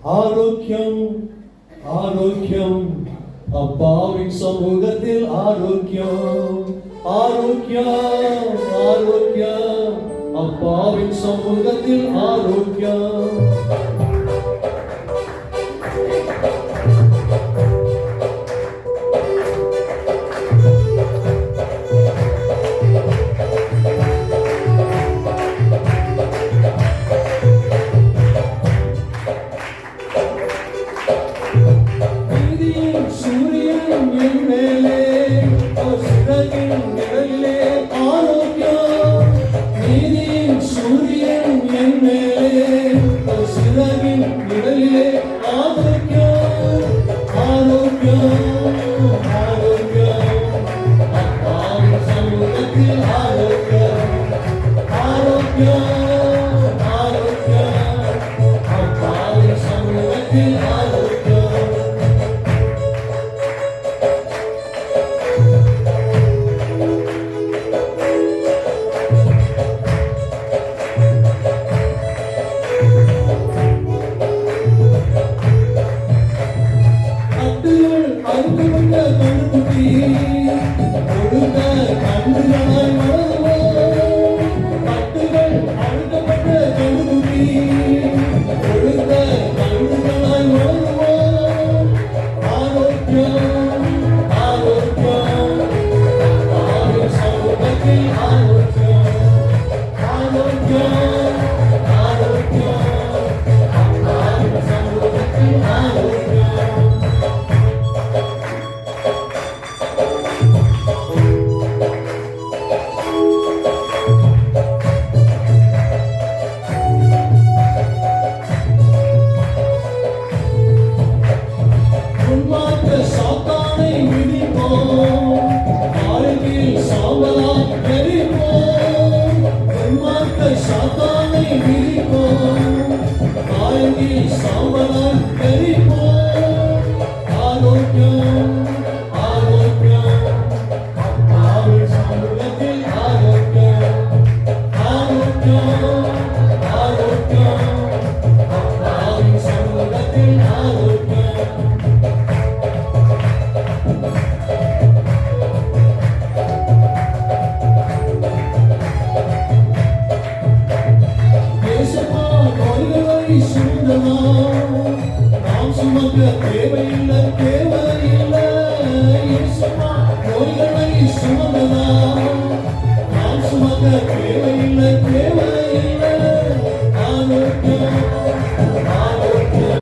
ஆரோக்கியம் ஆரோக்கியம் அப்பாவின் சமூகத்தில் ஆரோக்கியம் ஆரோக்கியம் ஆரோக்கியம் அப்பாவின் சமூகத்தில் ஆரோக்கியம் சூரியன் என் மேலே சிறகின் நிழலிலே ஆரோக்கியம் நீதியின் சூரியன் என் மேலே சிறகின் நிழலிலே ஆரோக்கியம் ஆரோக்கியம் ஆரோக்கியம் அப்பாவின் சமூகத்தில் ஆரோக்கியம் ஆரோக்கியம் ஆரோக்கியம் அப்பாவின் சமூகத்தில் ஆரோக்கியம் நாம் சுமக்க தேவையில்லை